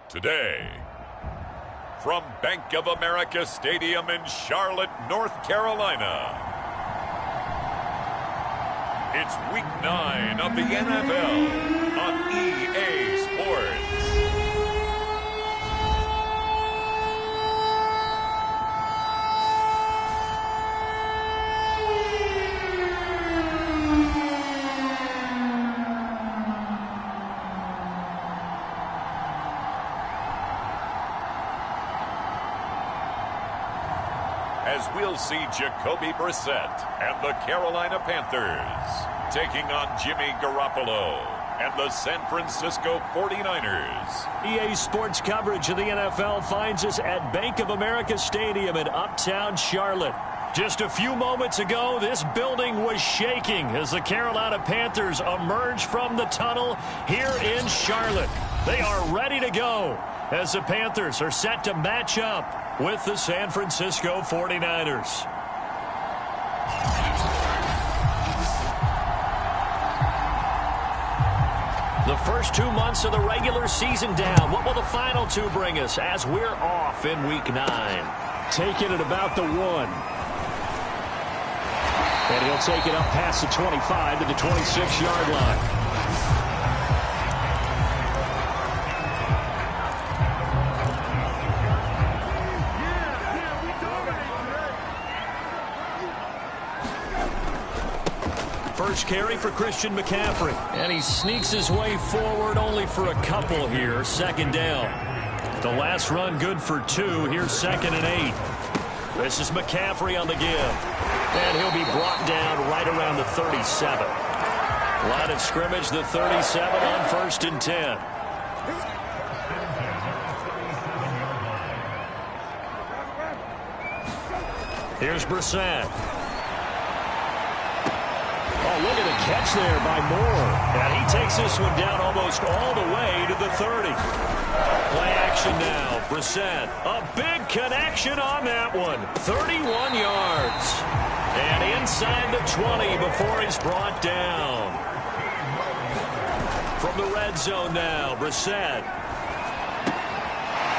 Today, from Bank of America Stadium in Charlotte, North Carolina, it's Week 9 of the NFL on EA Sports. As we'll see Jacoby Brissett and the Carolina Panthers taking on Jimmy Garoppolo and the San Francisco 49ers. EA Sports coverage of the NFL finds us at Bank of America Stadium in Uptown Charlotte. Just a few moments ago, this building was shaking as the Carolina Panthers emerged from the tunnel here in Charlotte. They are ready to go as the Panthers are set to match up with the San Francisco 49ers. The first 2 months of the regular season down. What will the final two bring us as we're off in Week 9? Taking it about the 1. And he'll take it up past the 25 to the 26-yard line. First carry for Christian McCaffrey. And he sneaks his way forward only for a couple here. Second down. The last run good for 2. Here's 2nd and 8. This is McCaffrey on the give. And he'll be brought down right around the 37. Line of scrimmage, the 37 on 1st and 10. Here's Brissett. Oh, look at the catch there by Moore. And he takes this one down almost all the way to the 30. Play action now. Brissett, a big connection on that one. 31 yards. And inside the 20 before he's brought down. From the red zone now, Brissett.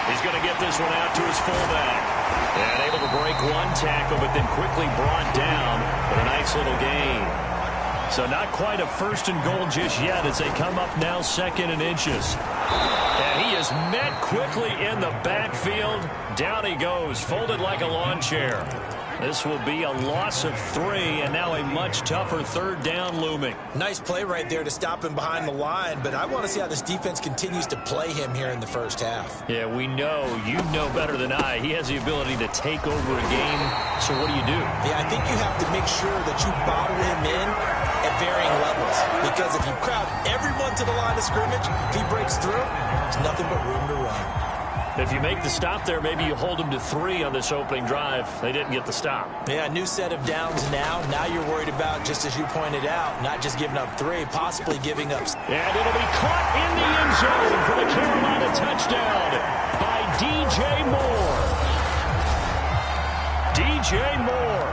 He's going to get this one out to his fullback. And able to break one tackle, but then quickly brought down with a nice little gain. So not quite a 1st and goal just yet as they come up now 2nd and inches. And he is met quickly in the backfield. Down he goes, folded like a lawn chair. This will be a loss of 3, and now a much tougher 3rd down looming. Nice play right there to stop him behind the line, but I want to see how this defense continues to play him here in the first half. Yeah, we know. You know better than I. He has the ability to take over a game. So what do you do? Yeah, I think you have to make sure that you bottle him in at varying levels. Because if you crowd everyone to the line of scrimmage, if he breaks through, there's nothing but room to run. If you make the stop there, maybe you hold him to 3 on this opening drive. They didn't get the stop. Yeah, new set of downs now. Now you're worried about, just as you pointed out, not just giving up 3, possibly giving up. And it'll be caught in the end zone for the Carolina touchdown by DJ Moore. DJ Moore,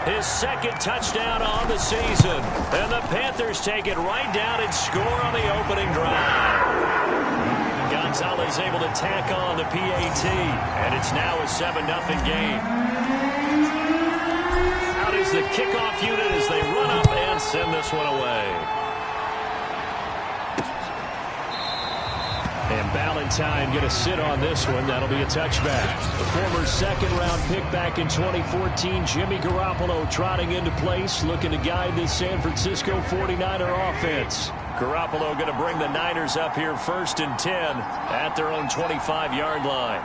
his 2nd touchdown on the season. And the Panthers take it right down and score on the opening drive. Gonzalez able to tack on the PAT, and it's now a 7-0 game. Out is the kickoff unit as they run up and send this one away. And Ballantyne going to sit on this one. That'll be a touchback. The former 2nd-round pick back in 2014, Jimmy Garoppolo trotting into place, looking to guide this San Francisco 49er offense. Garoppolo going to bring the Niners up here 1st and 10 at their own 25-yard line.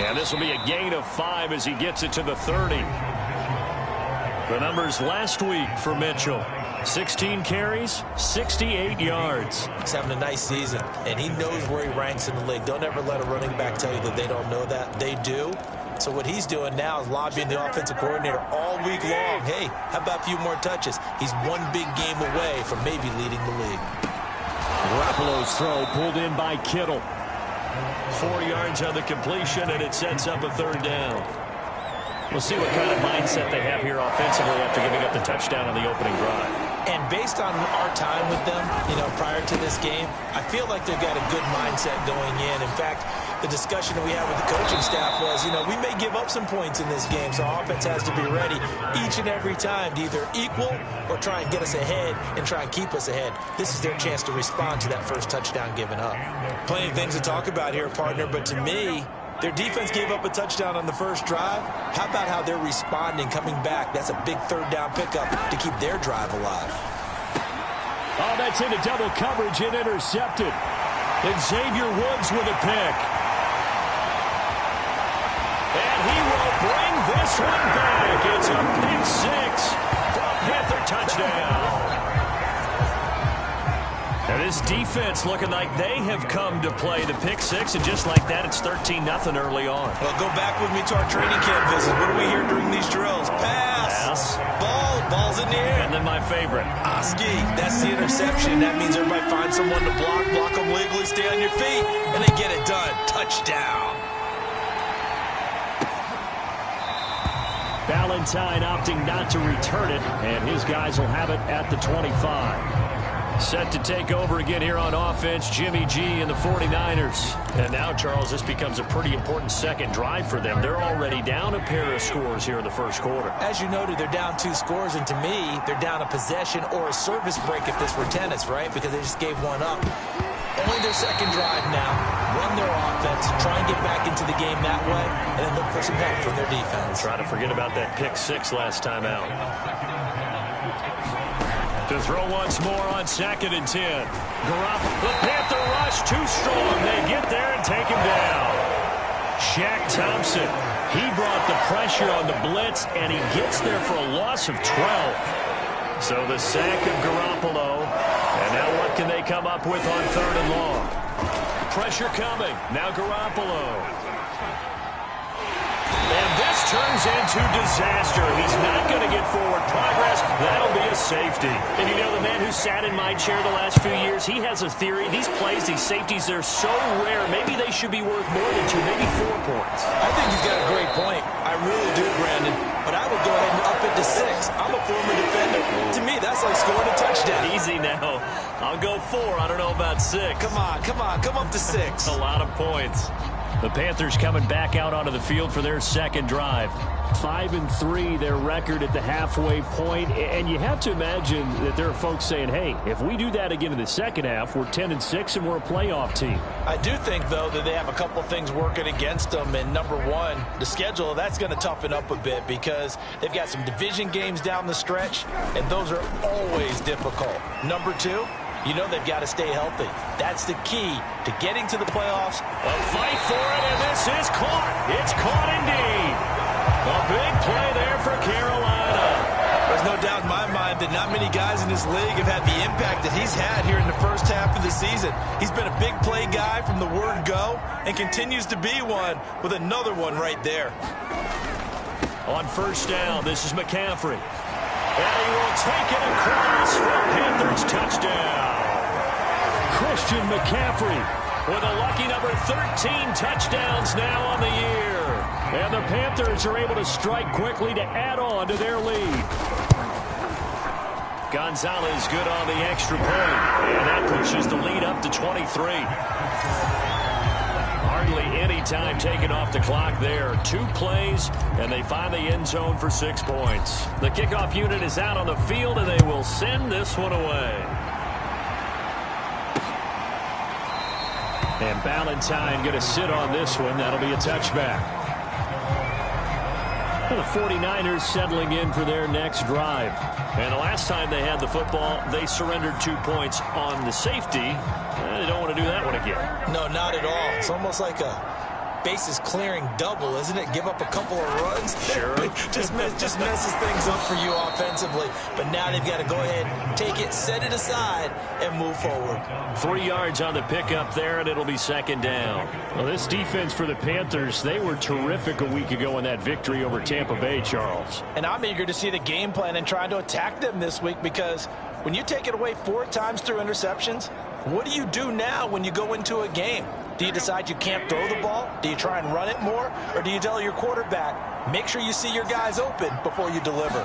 And this will be a gain of 5 as he gets it to the 30. The numbers last week for Mitchell. 16 carries, 68 yards. He's having a nice season, and he knows where he ranks in the league. Don't ever let a running back tell you that they don't know that. They do. So what he's doing now is lobbying the offensive coordinator all week long. Hey, how about a few more touches? He's one big game away from maybe leading the league. Garoppolo's throw pulled in by Kittle. 4 yards on the completion, and it sets up a 3rd down. We'll see what kind of mindset they have here offensively after giving up the touchdown on the opening drive. And based on our time with them, prior to this game, I feel like they've got a good mindset going in. In fact, the discussion that we had with the coaching staff was, we may give up some points in this game, so our offense has to be ready each and every time to either equal or try and get us ahead and try and keep us ahead. This is their chance to respond to that first touchdown given up. Plenty of things to talk about here, partner, but to me, their defense gave up a touchdown on the first drive. How about how they're responding, coming back? That's a big third down pickup to keep their drive alive. Oh, that's into double coverage and intercepted. And Xavier Woods with a pick. And he will bring this one back. It's a pick six for a Panther touchdown. Now this defense looking like they have come to play the pick six, and just like that, it's 13-0 early on. Well, go back with me to our training camp visit. What do we hear during these drills? Pass. Ball's in the air. And then my favorite. Oski, that's the interception. That means everybody finds someone to block them legally, stay on your feet, and they get it done. Touchdown. Valentine opting not to return it, and his guys will have it at the 25. Set to take over again here on offense, Jimmy G and the 49ers. And now, Charles, this becomes a pretty important second drive for them. They're already down a pair of scores here in the first quarter. As you noted, they're down 2 scores, and to me, they're down a possession or a service break if this were tennis, right? Because they just gave one up. Only their second drive now. Run their offense, try and get back into the game that way, and then look for some help from their defense. Try to forget about that pick six last time out. To throw once more on 2nd and 10. The Panther rush too strong. They get there and take him down. Shaq Thompson. He brought the pressure on the blitz, and he gets there for a loss of 12. So the sack of Garoppolo. And now what can they come up with on 3rd and long? Pressure coming. Now Garoppolo. And this turns into disaster. He's not going to get forward progress. That'll be a safety. And the man who sat in my chair the last few years, he has a theory. These plays, these safeties, they're so rare. Maybe they should be worth more than 2, maybe 4 points. I think he's got a great point. I really do, Brandon. But I would go ahead and up it to 6. I'm a former defender. To me, that's like scoring a touchdown. Easy now. I'll go 4. I don't know about 6. Come on. Come up to 6. A lot of points. The Panthers coming back out onto the field for their second drive. 5-3, their record at the halfway point. And you have to imagine that there are folks saying, hey, if we do that again in the second half, we're 10-6 and we're a playoff team. I do think, though, that they have a couple of things working against them. And number one, the schedule, that's going to toughen up a bit because they've got some division games down the stretch, and those are always difficult. Number two, they've got to stay healthy. That's the key to getting to the playoffs. A fight for it, and this is caught. It's caught indeed. A big play there for Carolina. There's no doubt in my mind that not many guys in this league have had the impact that he's had here in the first half of the season. He's been a big play guy from the word go and continues to be one with another one right there. On first down, this is McCaffrey. And he will take it across for Panthers touchdown. Christian McCaffrey with a lucky number 13 touchdowns now on the year. And the Panthers are able to strike quickly to add on to their lead. Gonzalez good on the extra point. And that pushes the lead up to 23. Hardly any time taken off the clock there. 2 plays, and they find the end zone for 6 points. The kickoff unit is out on the field, and they will send this one away. And Valentine going to sit on this one. That'll be a touchback. The 49ers settling in for their next drive. And the last time they had the football, they surrendered 2 points on the safety. They don't want to do that one again. No, not at all. It's almost like a bases clearing double, isn't it? Give up a couple of runs. Sure. just messes things up for you offensively. But now they've got to go ahead, take it, set it aside, and move forward. 3 yards on the pickup there, and it'll be second down. Well, this defense for the Panthers, they were terrific a week ago in that victory over Tampa Bay, Charles. And I'm eager to see the game plan and trying to attack them this week because when you take it away 4 times through interceptions, what do you do now when you go into a game? Do you decide you can't throw the ball? Do you try and run it more? Or do you tell your quarterback, make sure you see your guys open before you deliver?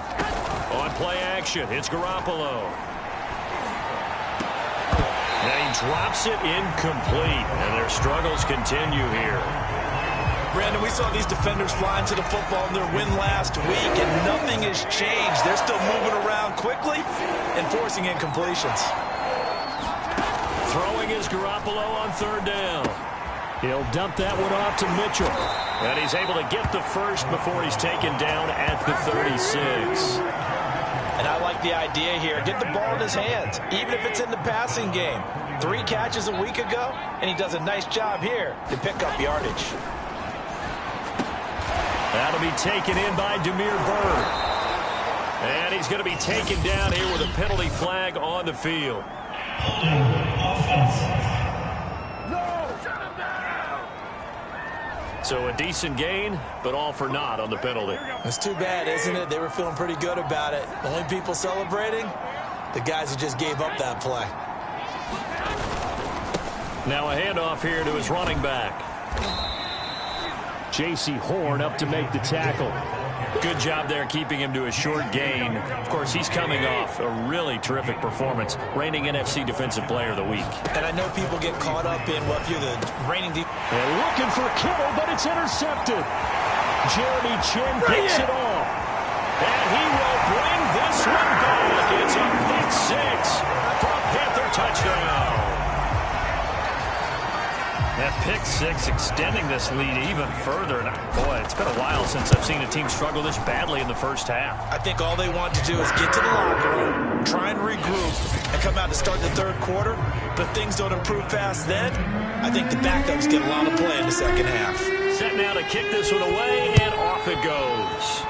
On play action, it's Garoppolo. drops it incomplete. And their struggles continue here. Brandon, we saw these defenders flying to the football in their win last week, and nothing has changed. They're still moving around quickly and forcing incompletions. Throwing is Garoppolo on third down. He'll dump that one off to Mitchell. And he's able to get the first before he's taken down at the 36. And I like the idea here. Get the ball in his hands, even if it's in the passing game. 3 catches a week ago, and he does a nice job here to pick up yardage. That'll be taken in by Damiere Byrd. And he's going to be taken down here with a penalty flag on the field. So a decent gain, but all for naught on the penalty. It's too bad, isn't it? They were feeling pretty good about it. The only people celebrating, the guys who just gave up that play. Now a handoff here to his running back. J.C. Horn up to make the tackle. Good job there keeping him to a short gain. Of course, he's coming off a really terrific performance, reigning NFC Defensive Player of the Week. And I know people get caught up in what you're the reigning They're looking for Kittle, but it's intercepted. Jeremy Chinn picks it off. And he will bring this one back. It's a pick six for a Panther touchdown. That pick six extending this lead even further. And boy, it's been a while since I've seen a team struggle this badly in the first half. I think all they want to do is get to the locker room, try and regroup, and come out to start the third quarter. But if things don't improve fast then, I think the backups get a lot of play in the second half. Set now to kick this one away, and off it goes.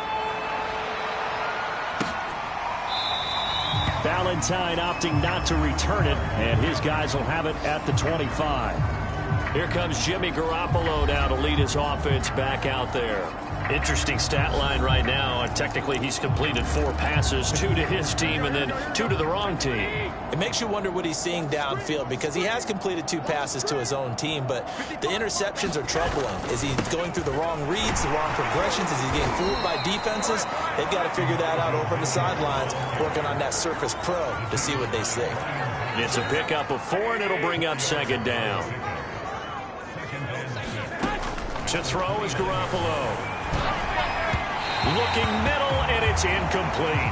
Valentine opting not to return it, and his guys will have it at the 25. Here comes Jimmy Garoppolo now to lead his offense back out there. Interesting stat line right now. Technically, he's completed 4 passes, 2 to his team and then 2 to the wrong team. It makes you wonder what he's seeing downfield because he has completed 2 passes to his own team, but the interceptions are troubling. Is he going through the wrong reads, the wrong progressions? Is he getting fooled by defenses? They've got to figure that out over on the sidelines, working on that Surface Pro to see what they see. It's a pickup of 4, and it'll bring up second down. To throw is Garoppolo. Looking middle, and it's incomplete.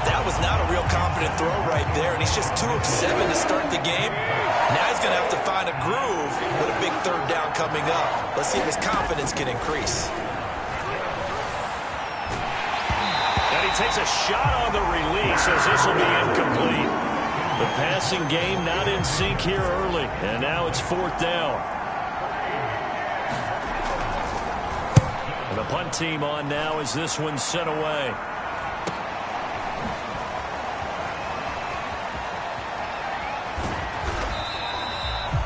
That was not a real confident throw right there, and he's just 2 of 7 to start the game. Now he's going to have to find a groove with a big third down coming up. Let's see if his confidence can increase. And he takes a shot on the release as this will be incomplete. The passing game not in sync here early, and now it's 4th down. The punt team on now as this one's sent away.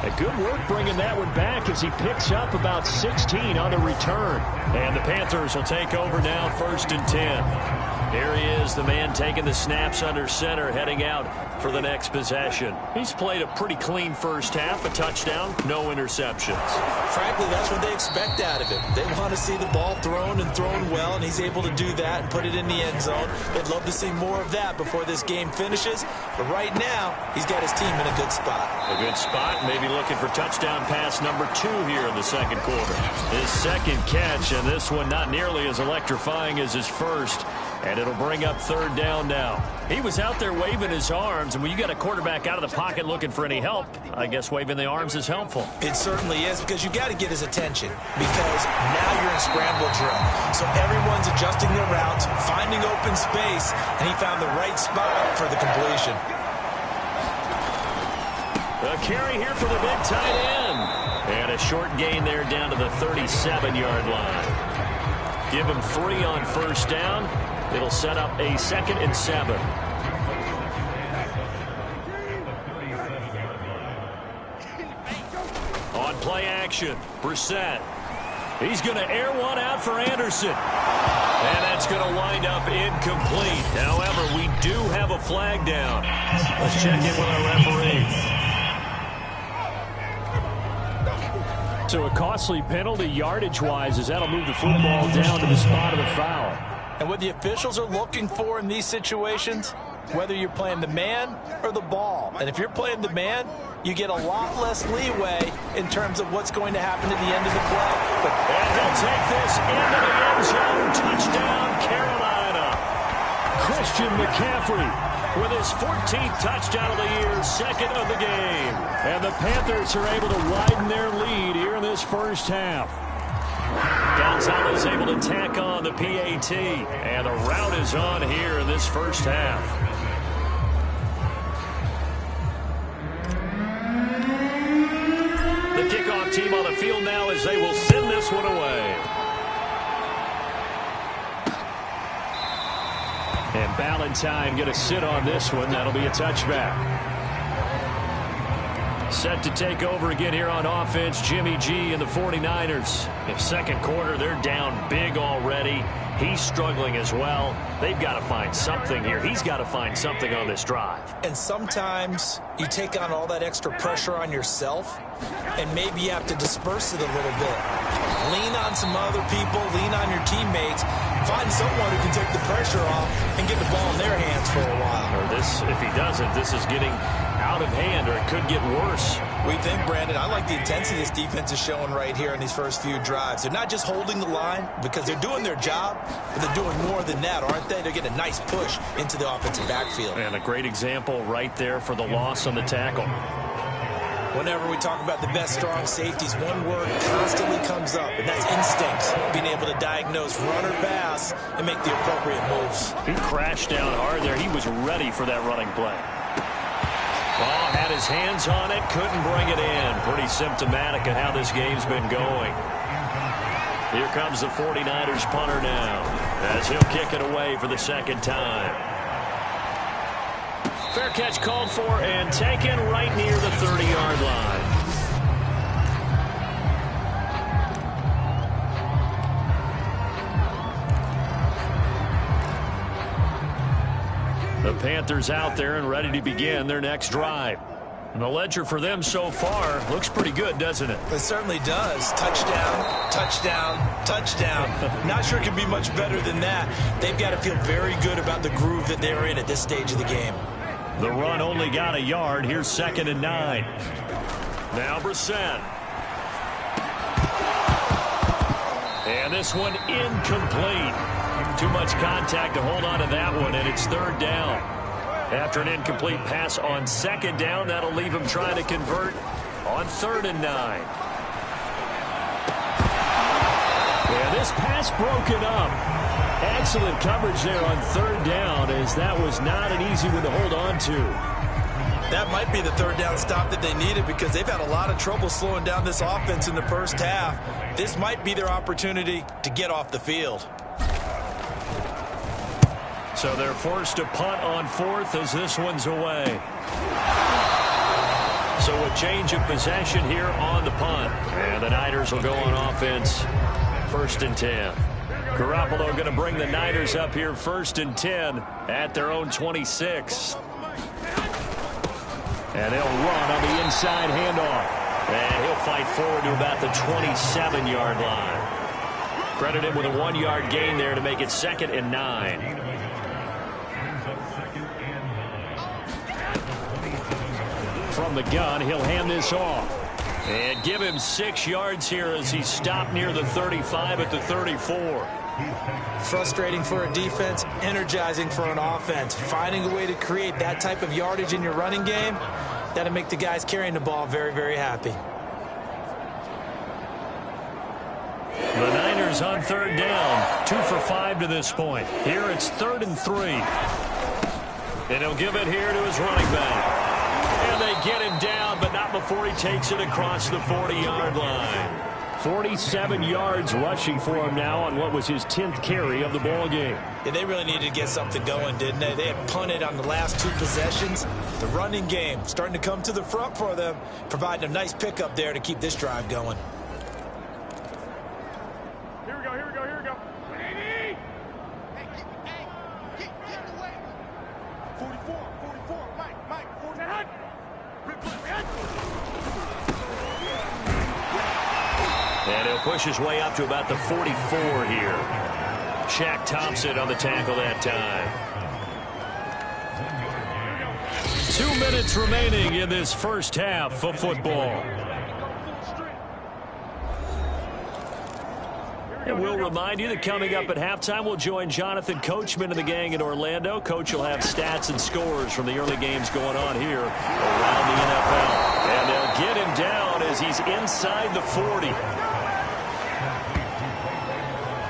A good work bringing that one back as he picks up about 16 on the return. And the Panthers will take over now 1st and 10. Here he is, the man taking the snaps under center, heading out for the next possession. He's played a pretty clean first half, a touchdown, no interceptions. Frankly, that's what they expect out of him. They want to see the ball thrown and thrown well, and he's able to do that and put it in the end zone. They'd love to see more of that before this game finishes. But right now, he's got his team in a good spot. A good spot, maybe looking for touchdown pass number 2 here in the second quarter. His second catch, and this one not nearly as electrifying as his first. And it'll bring up 3rd down now. He was out there waving his arms, and when you got a quarterback out of the pocket looking for any help, I guess waving the arms is helpful. It certainly is, because you got to get his attention, because now you're in scramble drill. So everyone's adjusting their routes, finding open space, and he found the right spot for the completion. A carry here for the big tight end. And a short gain there down to the 37-yard line. Give him 3 on 1st down. It'll set up a 2nd and 7. On play action, Brissett. He's going to air one out for Anderson. And that's going to wind up incomplete. However, we do have a flag down. Let's check in with our referee. So a costly penalty yardage-wise as that'll move the football down to the spot of the foul. And what the officials are looking for in these situations, whether you're playing the man or the ball. And if you're playing the man, you get a lot less leeway in terms of what's going to happen at the end of the play. And they'll take this into the end zone. Touchdown, Carolina. Christian McCaffrey with his 14th touchdown of the year, second of the game. And the Panthers are able to widen their lead here in this first half. Gonzalez able to tack on the PAT. And the route is on here in this first half. The kickoff team on the field now as they will send this one away. And Ballantyne going to sit on this one. That'll be a touchback. Set to take over again here on offense, Jimmy G and the 49ers. In second quarter, they're down big already. He's struggling as well. They've got to find something here. He's got to find something on this drive. And sometimes you take on all that extra pressure on yourself, and maybe you have to disperse it a little bit. Lean on some other people, lean on your teammates, find someone who can take the pressure off and get the ball in their hands for a while. Or this, if he doesn't, this is getting out of hand, or it could get worse. We think, Brandon, I like the intensity this defense is showing right here in these first few drives. They're not just holding the line because they're doing their job, but they're doing more than that, aren't they? They're getting a nice push into the offensive backfield. And a great example right there for the loss on the tackle. Whenever we talk about the best strong safeties, one word constantly comes up, and that's instincts. Being able to diagnose run or pass and make the appropriate moves. He crashed down hard there. He was ready for that running play. Oh, had his hands on it, couldn't bring it in. Pretty symptomatic of how this game's been going. Here comes the 49ers punter now, as he'll kick it away for the second time. Fair catch called for and taken right near the 30-yard line. The Panthers out there and ready to begin their next drive. And the ledger for them so far looks pretty good, doesn't it? It certainly does. Touchdown, touchdown, touchdown. Not sure it can be much better than that. They've got to feel very good about the groove that they're in at this stage of the game. The run only got a yard. Here's 2nd and 9. Now Brissett. And this one incomplete. Too much contact to hold on to that one, and it's 3rd down. After an incomplete pass on 2nd down, that'll leave him trying to convert on 3rd and 9. And this pass broken up. Excellent coverage there on 3rd down, as that was not an easy one to hold on to. That might be the 3rd down stop that they needed because they've had a lot of trouble slowing down this offense in the first half. This might be their opportunity to get off the field. So they're forced to punt on 4th as this one's away. So a change of possession here on the punt. And the Niners will go on offense, 1st and 10. Garoppolo going to bring the Niners up here 1st and 10 at their own 26. And they'll run on the inside handoff. And he'll fight forward to about the 27-yard line. Credit him with a 1-yard gain there to make it 2nd and 9. From the gun, he'll hand this off. And give him 6 yards here as he stopped near the 35 at the 34. Frustrating for a defense, energizing for an offense. Finding a way to create that type of yardage in your running game, that'll make the guys carrying the ball very, very happy. The Niners on 3rd down, 2 for 5 to this point. Here it's 3rd and 3. And he'll give it here to his running back. And they get him down, but not before he takes it across the 40-yard line. 47 yards rushing for him now on what was his 10th carry of the ball game. Yeah, they really needed to get something going, didn't they? They had punted on the last 2 possessions. The running game starting to come to the front for them, providing a nice pickup there to keep this drive going. Here we go, here we go, here we go. 44, Mike, 49. And he'll push his way up to about the 44 here. Shaq Thompson on the tackle that time. 2 minutes remaining in this first half of football. And we'll remind you that coming up at halftime, we'll join Jonathan Coachman and the gang in Orlando. Coach will have stats and scores from the early games going on here around the NFL. And they'll get him down as he's inside the 40.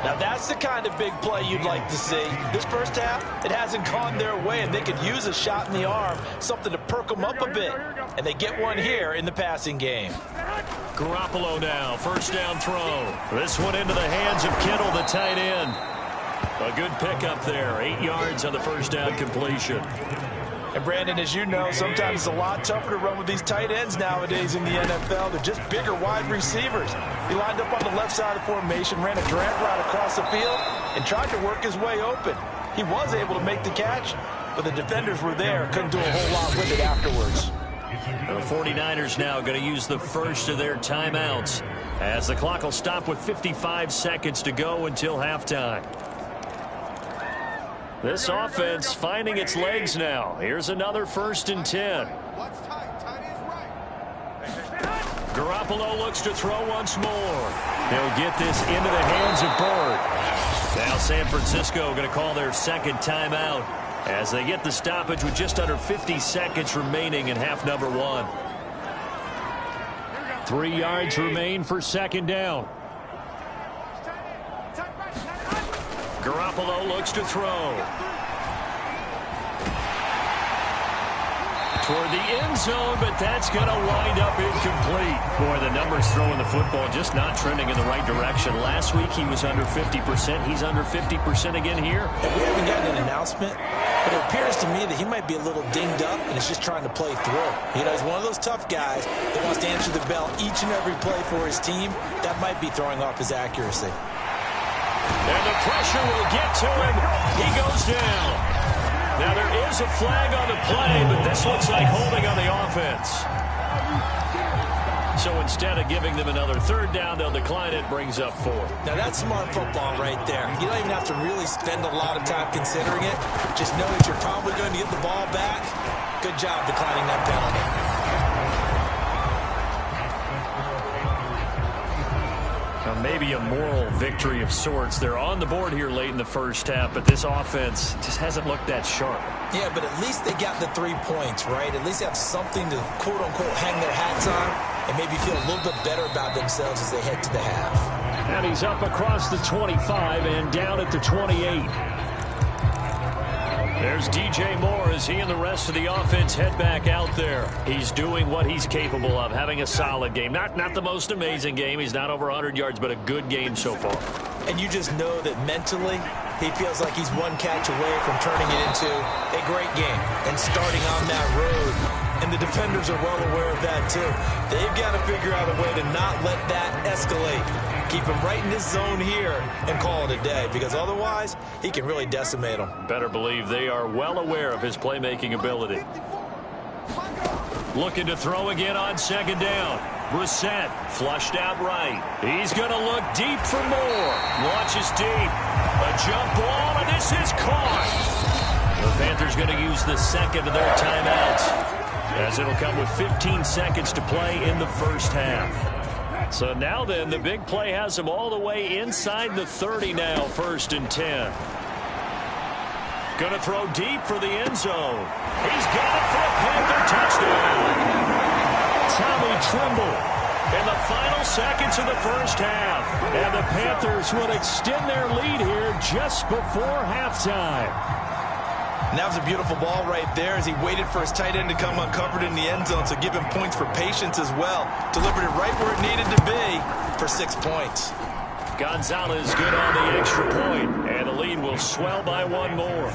Now, that's the kind of big play you'd like to see. This first half, it hasn't gone their way, and they could use a shot in the arm, something to perk them up a bit. And they get one here in the passing game. Garoppolo now, first down throw. This one into the hands of Kittle, the tight end. A good pickup there, 8 yards on the first down completion. And Brandon, as you know, sometimes it's a lot tougher to run with these tight ends nowadays in the NFL. They're just bigger wide receivers. He lined up on the left side of formation, ran a drag route across the field, and tried to work his way open. He was able to make the catch, but the defenders were there, couldn't do a whole lot with it afterwards. The 49ers now going to use the first of their timeouts as the clock will stop with 55 seconds to go until halftime. This offense finding its legs now. Here's another 1st and 10. Garoppolo looks to throw once more. They'll get this into the hands of Bird. Now San Francisco going to call their second timeout as they get the stoppage with just under 50 seconds remaining in half number 1. 3 yards remain for second down. Garoppolo looks to throw. Toward the end zone, but that's going to wind up incomplete. Boy, the numbers throwing the football just not trending in the right direction. Last week he was under 50%. He's under 50% again here. And we haven't gotten an announcement, but it appears to me that he might be a little dinged up and is just trying to play through. You know, he's one of those tough guys that wants to answer the bell each and every play for his team. That might be throwing off his accuracy. And the pressure will get to him. He goes down. Now there is a flag on the play, but this looks like holding on the offense. So instead of giving them another 3rd down, they'll decline it, brings up 4. Now that's smart football right there. You don't even have to really spend a lot of time considering it. Just know that you're probably going to get the ball back. Good job declining that penalty. Maybe a moral victory of sorts. They're on the board here late in the first half, but this offense just hasn't looked that sharp. Yeah, but at least they got the 3 points, right? At least they have something to, quote-unquote, hang their hats on and maybe feel a little bit better about themselves as they head to the half. And he's up across the 25 and down at the 28. There's DJ Moore as he and the rest of the offense head back out there. He's doing what he's capable of, having a solid game. Not the most amazing game. He's not over 100 yards, but a good game so far. And you just know that mentally he feels like he's one catch away from turning it into a great game and starting on that road. And the defenders are well aware of that too. They've got to figure out a way to not let that escalate. Keep him right in this zone here and call it a day, because otherwise he can really decimate them. Better believe they are well aware of his playmaking ability. Looking to throw again on 2nd down. Brissett flushed out right. He's going to look deep for more. Launches deep. A jump ball, and this is caught. The Panthers going to use the second of their timeouts, as it'll come with 15 seconds to play in the first half. So now then, the big play has him all the way inside the 30 now, 1st and 10. Going to throw deep for the end zone. He's got it for a Panther touchdown. Tommy Tremble in the final seconds of the first half. And the Panthers would extend their lead here just before halftime. And that was a beautiful ball right there as he waited for his tight end to come uncovered in the end zone, so give him points for patience as well. Delivered it right where it needed to be for 6 points. Gonzalez good on the extra point, and the lead will swell by 1 more.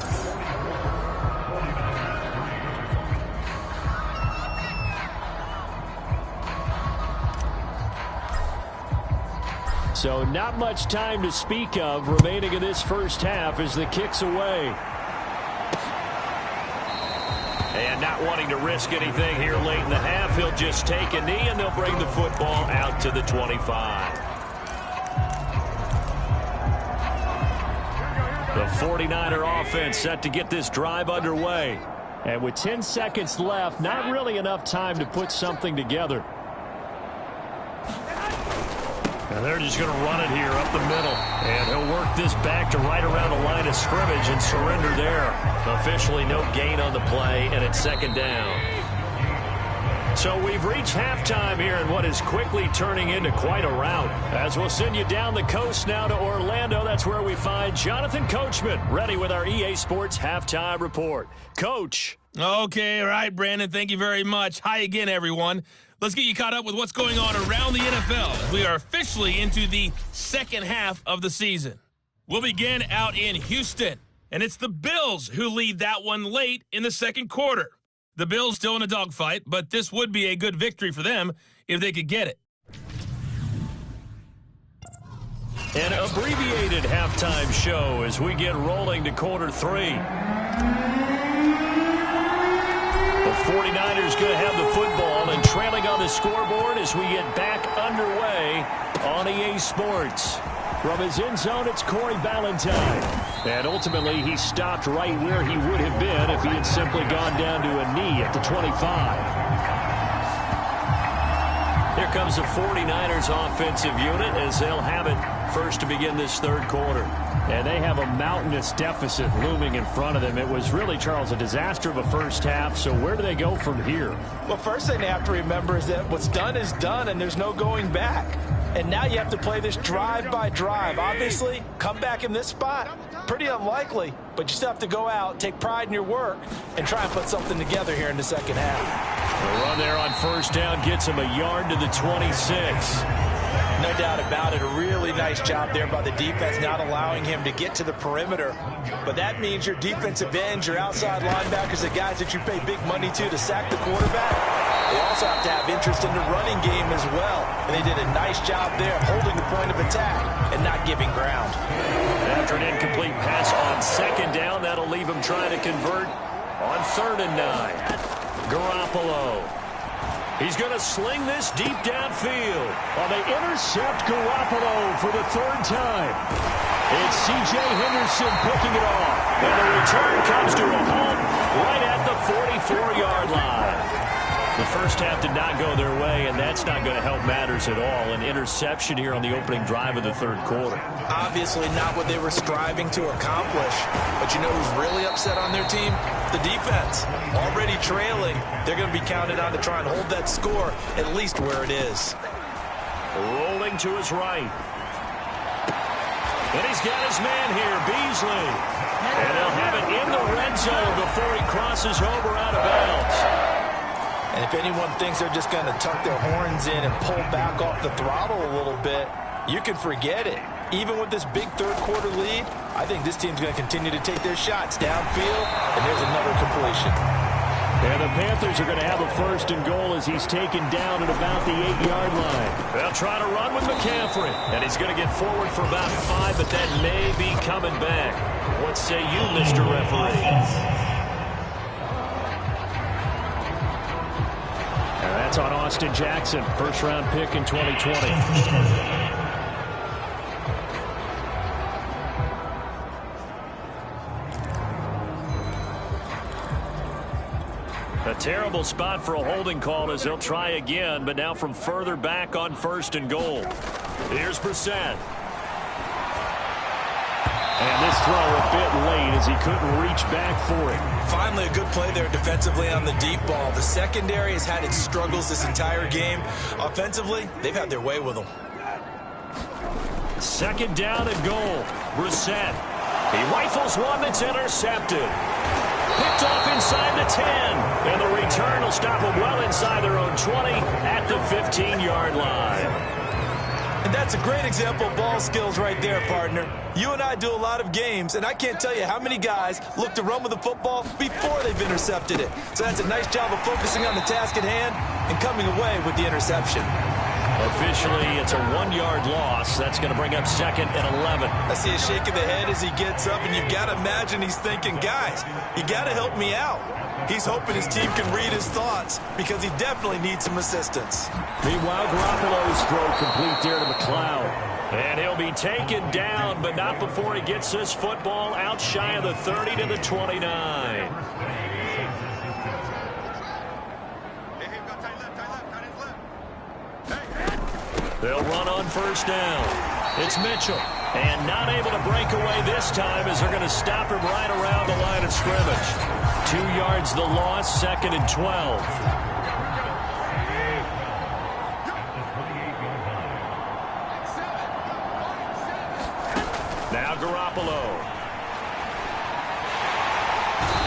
So not much time to speak of remaining in this first half as the kick's away. And not wanting to risk anything here late in the half, he'll just take a knee and they'll bring the football out to the 25. The 49er offense set to get this drive underway. And with 10 seconds left, not really enough time to put something together. And they're just going to run it here up the middle. And he'll work this back to right around the line of scrimmage and surrender there. Officially no gain on the play, and it's second down. So we've reached halftime here in what is quickly turning into quite a rout. As we'll send you down the coast now to Orlando, that's where we find Jonathan Coachman, ready with our EA Sports Halftime Report. Coach. Okay, all right, Brandon, thank you very much. Hi again, everyone. Let's get you caught up with what's going on around the NFL. We are officially into the second half of the season. We'll begin out in Houston, and it's the Bills who lead that one late in the second quarter. The Bills still in a dogfight, but this would be a good victory for them if they could get it. An abbreviated halftime show as we get rolling to quarter three. The 49ers going to have the football and trailing on the scoreboard as we get back underway on EA Sports. From his end zone, it's Corey Ballantyne. And ultimately, he stopped right where he would have been if he had simply gone down to a knee at the 25. Here comes the 49ers offensive unit as they'll have it first to begin this third quarter. And they have a mountainous deficit looming in front of them. It was really, Charles, a disaster of a first half. So where do they go from here? Well, first thing they have to remember is that what's done is done, and there's no going back. And now you have to play this drive by drive. Obviously, come back in this spot, pretty unlikely, but you still have to go out, take pride in your work, and try and put something together here in the second half. The run there on first down gets him a yard to the 26. No doubt about it. A really nice job there by the defense, not allowing him to get to the perimeter. But that means your defensive ends, your outside linebackers, the guys that you pay big money to sack the quarterback, they also have to have interest in the running game as well. And they did a nice job there holding the point of attack and not giving ground. After an incomplete pass on second down, that'll leave him trying to convert on 3rd and 9. Garoppolo. He's going to sling this deep downfield. They intercept Garoppolo for the 3rd time. It's C.J. Henderson picking it off. And the return comes to a halt right at the 44-yard line. The first half did not go their way, and that's not going to help matters at all. An interception here on the opening drive of the third quarter. Obviously not what they were striving to accomplish. But you know who's really upset on their team? The defense. Already trailing. They're going to be counted on to try and hold that score at least where it is. Rolling to his right. And he's got his man here, Beasley. And they'll have it in the red zone before he crosses over out of bounds. And if anyone thinks they're just going to tuck their horns in and pull back off the throttle a little bit, you can forget it. Even with this big third quarter lead, I think this team's going to continue to take their shots downfield, and there's another completion. And the Panthers are going to have a 1st and goal as he's taken down at about the 8-yard line. They'll try to run with McCaffrey, and he's going to get forward for about 5, but that may be coming back. What say you, Mr. Referee? That's on Austin Jackson, first-round pick in 2020. A terrible spot for a holding call as they'll try again, but now from further back on 1st and goal. Here's Brissett. And this throw a bit late as he couldn't reach back for it. Finally, a good play there defensively on the deep ball. The secondary has had its struggles this entire game. Offensively, they've had their way with them. 2nd down and goal. Brissett. He rifles one that's intercepted. Picked off inside the 10. And the return will stop them well inside their own 20 at the 15-yard line. And that's a great example of ball skills right there, partner. You and I do a lot of games, and I can't tell you how many guys look to run with the football before they've intercepted it. So that's a nice job of focusing on the task at hand and coming away with the interception. Officially, it's a 1-yard loss. That's going to bring up 2nd and 11. I see a shake of the head as he gets up, and you've got to imagine he's thinking, guys, you got to help me out. He's hoping his team can read his thoughts because he definitely needs some assistance. Meanwhile, Garoppolo's throw complete there to McLeod. And he'll be taken down, but not before he gets this football out shy of the 30 to the 29. They'll run on first down. It's Mitchell. And not able to break away this time as they're going to stop him right around the line of scrimmage. 2 yards the loss, 2nd and 12. Now Garoppolo.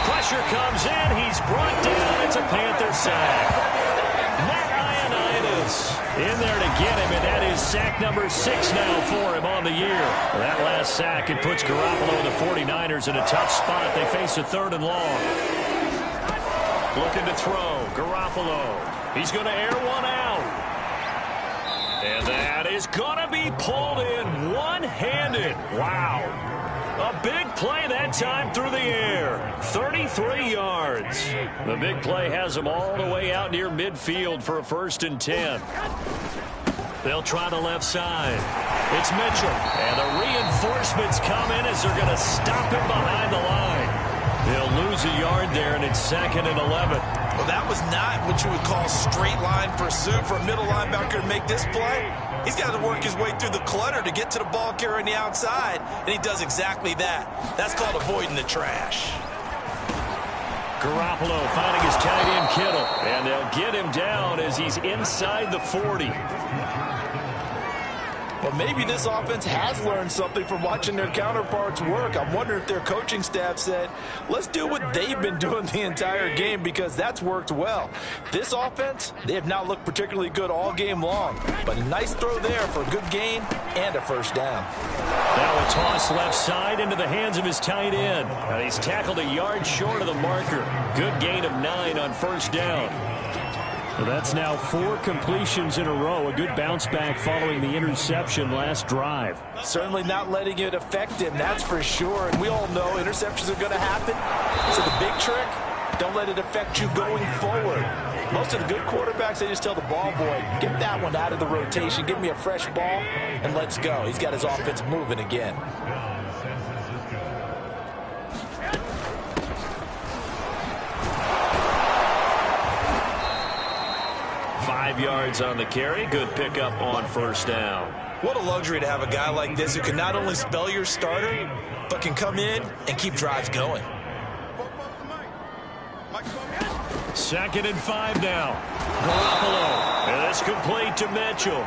Pressure comes in. He's brought down. It's a Panther sack. Matt Ioannidis in there to get him, and that is sack number 6 now for him on the year. That last sack, it puts Garoppolo and the 49ers in a tough spot. They face a 3rd and long. Looking to throw. Garoppolo. He's going to air one out. And that is going to be pulled in one-handed. Wow. A big play that time through the air. 33 yards. The big play has them all the way out near midfield for a 1st and 10. They'll try the left side. It's Mitchell. And the reinforcements come in as they're going to stop him behind the line. They'll lose a yard there, and it's 2nd and 11. Well, that was not what you would call straight line pursuit for a middle linebacker to make this play. He's got to work his way through the clutter to get to the ball carrier on the outside, and he does exactly that. That's called avoiding the trash. Garoppolo finding his tight end Kittle, and they'll get him down as he's inside the 40. Well, maybe this offense has learned something from watching their counterparts work. I'm wondering if their coaching staff said, let's do what they've been doing the entire game, because that's worked well. This offense, they have not looked particularly good all game long, but a nice throw there for a good gain and a 1st down. Now a toss left side into the hands of his tight end. He's tackled a yard short of the marker. Good gain of 9 on 1st down. Well, that's now 4 completions in a row. A good bounce back following the interception last drive. Certainly not letting it affect him, that's for sure. And we all know interceptions are going to happen. So the big trick, don't let it affect you going forward. Most of the good quarterbacks, they just tell the ball boy, get that one out of the rotation, give me a fresh ball, and let's go. He's got his offense moving again. 5 yards on the carry. Good pickup on 1st down. What a luxury to have a guy like this who can not only spell your starter, but can come in and keep drives going. 2nd and 5 now. Garoppolo. And it's complete to Mitchell.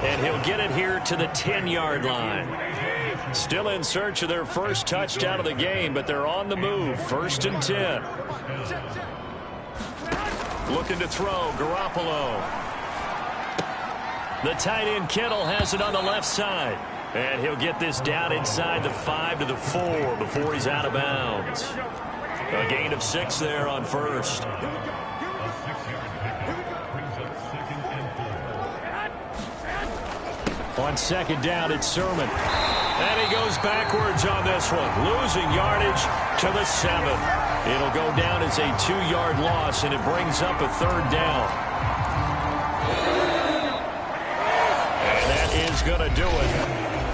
And he'll get it here to the 10-yard line. Still in search of their first touchdown of the game, but they're on the move. 1st and 10. Looking to throw, Garoppolo. The tight end Kittle has it on the left side. And he'll get this down inside the 5 to the 4 before he's out of bounds. A gain of 6 there on 1st. On 2nd down, it's Sermon. And he goes backwards on this one, losing yardage to the 7. It'll go down as a 2-yard loss, and it brings up a 3rd down. And that is going to do it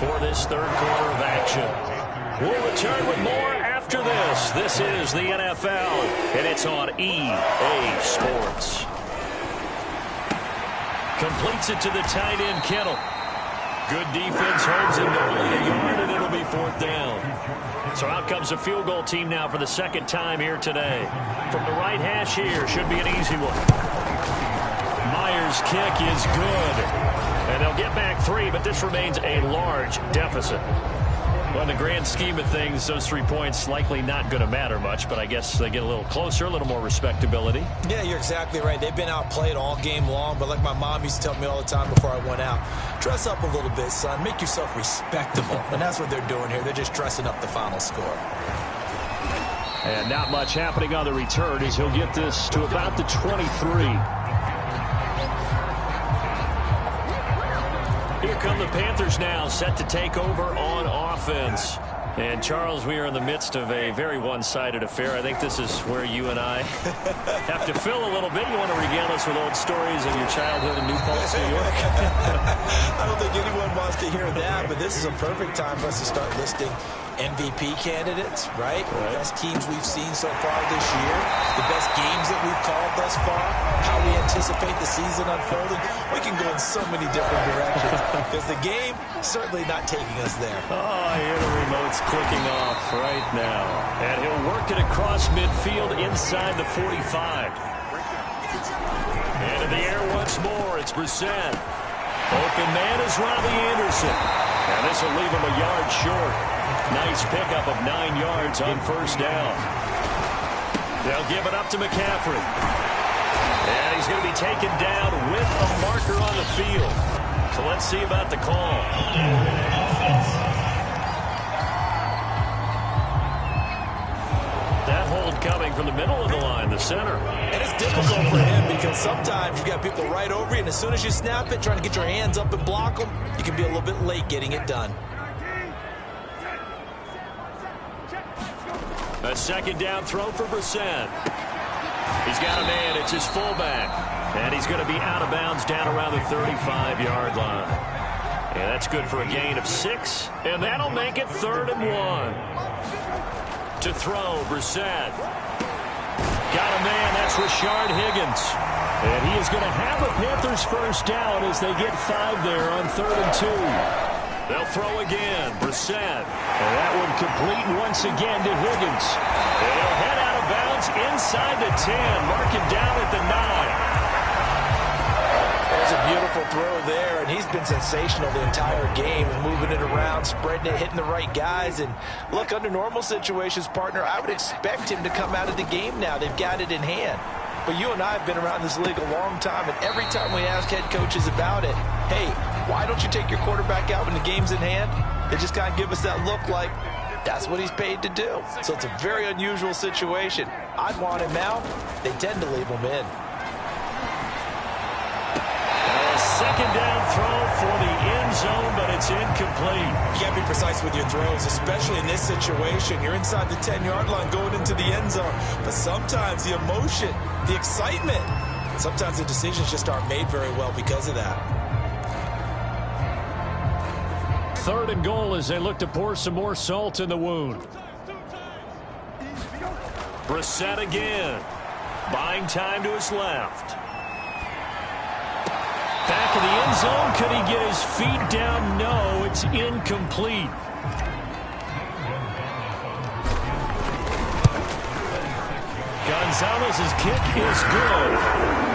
for this 3rd quarter of action. We'll return with more after this. This is the NFL, and it's on EA Sports. Completes it to the tight end, Kittle. Good defense, holds him to only a yard, and it'll be 4th down. So out comes the field goal team now for the 2nd time here today. From the right hash here, should be an easy one. Myers' kick is good. And they'll get back 3, but this remains a large deficit. Well, in the grand scheme of things, those 3 points likely not going to matter much, but I guess they get a little closer, a little more respectability. Yeah, you're exactly right. They've been outplayed all game long, but like my mom used to tell me all the time before I went out, dress up a little bit, son. Make yourself respectable. And that's what they're doing here. They're just dressing up the final score. And not much happening on the return as he'll get this to about the 23. Here come the Panthers now, set to take over on offense. And, Charles, we are in the midst of a very one-sided affair. I think this is where you and I have to fill a little bit. You want to regale us with old stories of your childhood in New Paltz, New York? I don't think anyone wants to hear that, but this is a perfect time for us to start listing MVP candidates, right? The best teams we've seen so far this year, the best games that we've called thus far, how we anticipate the season unfolding. We can go in so many different directions because the game certainly not taking us there. Oh, I hear the remote's clicking off right now. And he'll work it across midfield inside the 45. And in the air once more, it's Brissett. Open man is Robbie Anderson. And this will leave him a yard short. Nice pickup of 9 yards on first down. They'll give it up to McCaffrey. And he's going to be taken down with a marker on the field. So let's see about the call. That hold coming from the middle of the line, the center. And it's difficult for him because sometimes you've got people right over you, and as soon as you snap it, trying to get your hands up and block them, you can be a little bit late getting it done. A second down throw for Brissett. He's got a man. It's his fullback. And he's going to be out of bounds down around the 35-yard line. And that's good for a gain of 6. And that'll make it 3rd and 1. To throw, Brissett. Got a man. That's Rashard Higgins. And he is going to have a Panthers first down as they get 5 there on 3rd and 2. They'll throw again. Brissett. And that one complete once again to Higgins. And he'll head out of bounds inside the 10. Mark him down at the 9. There's a beautiful throw there, and he's been sensational the entire game, moving it around, spreading it, hitting the right guys. And look, under normal situations, partner, I would expect him to come out of the game now. They've got it in hand. But you and I have been around this league a long time, and every time we ask head coaches about it, hey, why don't you take your quarterback out when the game's in hand? They just kind of give us that look like that's what he's paid to do. So it's a very unusual situation. I'd want him out. They tend to leave him in. Second down throw for the end zone, but it's incomplete. You got to be precise with your throws, especially in this situation. You're inside the 10-yard line going into the end zone. But sometimes the emotion, the excitement, sometimes the decisions just aren't made very well because of that. 3rd and goal as they look to pour some more salt in the wound. Brissett again. Buying time to his left. Back in the end zone. Could he get his feet down? No, it's incomplete. Gonzalez's kick is good.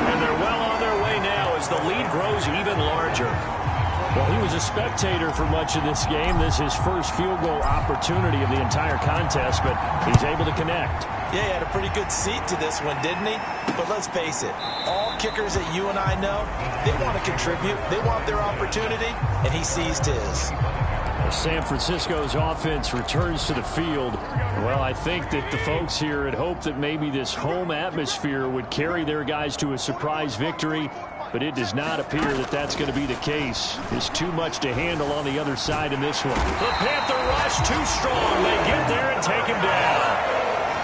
And they're well on their way now as the lead grows even larger. Well, he was a spectator for much of this game. This is his first field goal opportunity of the entire contest, but he's able to connect. Yeah, he had a pretty good seat to this one, didn't he? But let's face it, all kickers that you and I know, they want to contribute. They want their opportunity, and he seized his. San Francisco's offense returns to the field. Well, I think that the folks here had hoped that maybe this home atmosphere would carry their guys to a surprise victory, but it does not appear that that's going to be the case. There's too much to handle on the other side in this one. The Panther rush too strong. They get there and take him down.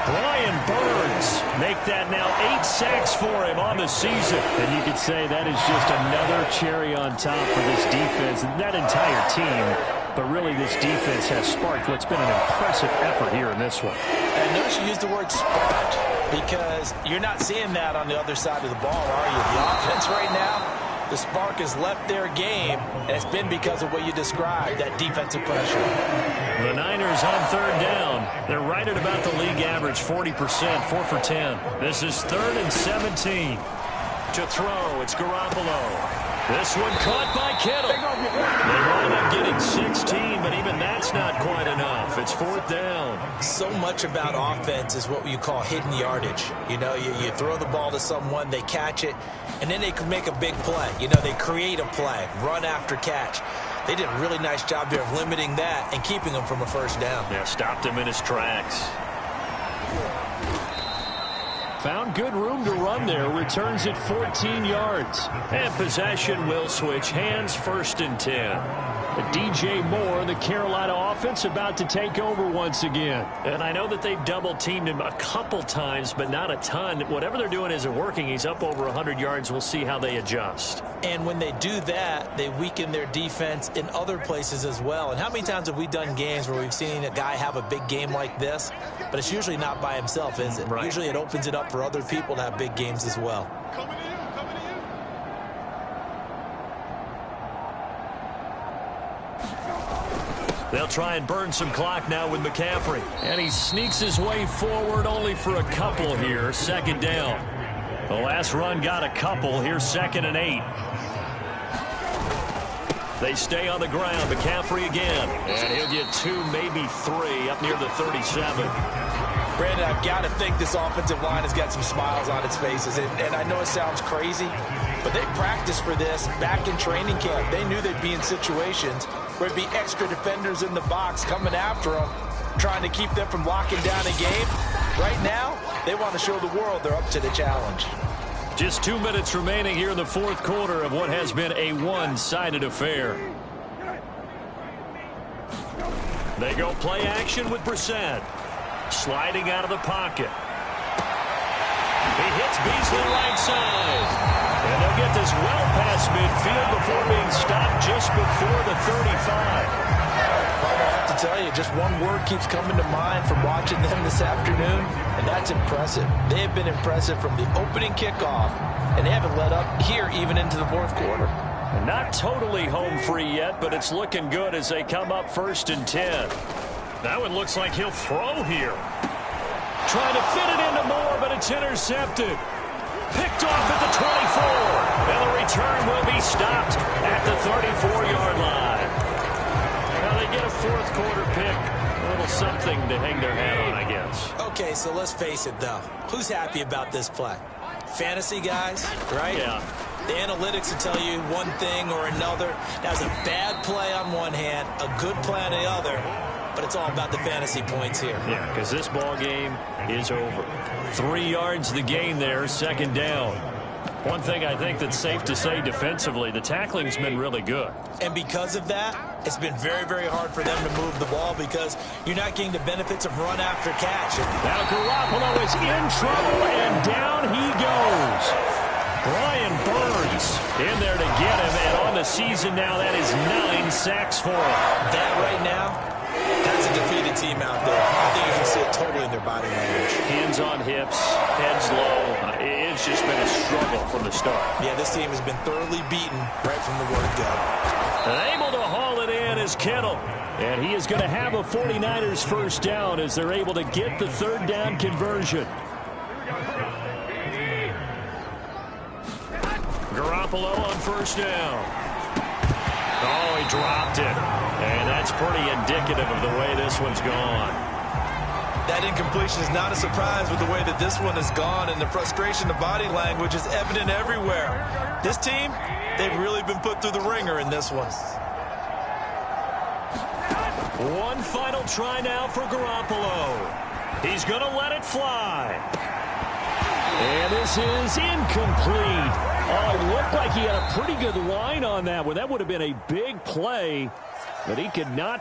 Brian Burns make that now 8 sacks for him on the season. And you could say that is just another cherry on top for this defense and that entire team. But really, this defense has sparked what's been an impressive effort here in this one. And notice you use the word sparked because you're not seeing that on the other side of the ball, are you? The offense right now, the spark has left their game, and it's been because of what you described, that defensive pressure. The Niners on 3rd down. They're right at about the league average, 40%, 4 for 10. This is 3rd and 17. To throw, it's Garoppolo. This one caught by Kittle. They wound up getting 16, but even that's not quite enough. It's 4th down. So much about offense is what you call hidden yardage. You know, you throw the ball to someone, they catch it, and then they can make a big play. You know, they create a play, run after catch. They did a really nice job there of limiting that and keeping him from a first down. Yeah, stopped him in his tracks. Found good room to run there. Returns it 14 yards. And possession will switch hands, 1st and 10. DJ Moore, the Carolina offense, about to take over once again. And I know that they've double-teamed him a couple times, but not a ton. Whatever they're doing isn't working. He's up over 100 yards. We'll see how they adjust. And when they do that, they weaken their defense in other places as well. And how many times have we done games where we've seen a guy have a big game like this, but it's usually not by himself, is it? Right. Usually it opens it up for other people to have big games as well. They'll try and burn some clock now with McCaffrey. And he sneaks his way forward only for a couple here. Second down. The last run got a couple. Here's 2nd and 8. They stay on the ground. McCaffrey again. And he'll get 2, maybe 3 up near the 37. Brandon, I've got to think this offensive line has got some smiles on its faces. And I know it sounds crazy, but they practiced for this back in training camp. They knew they'd be in situations where there'd be extra defenders in the box coming after them, trying to keep them from locking down a game. Right now, they want to show the world they're up to the challenge. Just 2 minutes remaining here in the fourth quarter of what has been a one-sided affair. They go play action with Brissett. Sliding out of the pocket. He hits Beasley right side. And they'll get this well past midfield before being stopped just before the 35. I have to tell you, just one word keeps coming to mind from watching them this afternoon, and that's impressive. They have been impressive from the opening kickoff, and they haven't let up here even into the fourth quarter. Not totally home free yet, but it's looking good as they come up 1st and 10. That one looks like he'll throw here. Trying to fit it into Moore, but it's intercepted. Picked off at the 24. And the return will be stopped at the 34-yard line. Now they get a fourth quarter pick. A little something to hang their hat on, I guess. Okay, so let's face it, though. Who's happy about this play? Fantasy guys, right? Yeah. The analytics will tell you one thing or another. That's a bad play on one hand, a good play on the other. But it's all about the fantasy points here. Yeah, because this ball game is over. 3 yards the gain there, 2nd down. One thing I think that's safe to say defensively, the tackling's been really good. And because of that, it's been very, very hard for them to move the ball because you're not getting the benefits of run after catch. Now Garoppolo is in trouble, and down he goes. Brian Burns in there to get him, and on the season now, that is 9 sacks for him. That right now, that's a defeated team out there. I think you can see it totally in their body language. Hands on hips, heads low. It's just been a struggle from the start. Yeah, this team has been thoroughly beaten right from the word go. And able to haul it in is Kittle. And he is going to have a 49ers first down as they're able to get the 3rd down conversion. Garoppolo on 1st down. Oh, he dropped it. And that's pretty indicative of the way this one's gone. That incompletion is not a surprise with the way that this one has gone, and the frustration of body language is evident everywhere. This team, they've really been put through the ringer in this one. One final try now for Garoppolo. He's going to let it fly. And this is incomplete. Oh, it looked like he had a pretty good line on that one. That would have been a big play, but he could not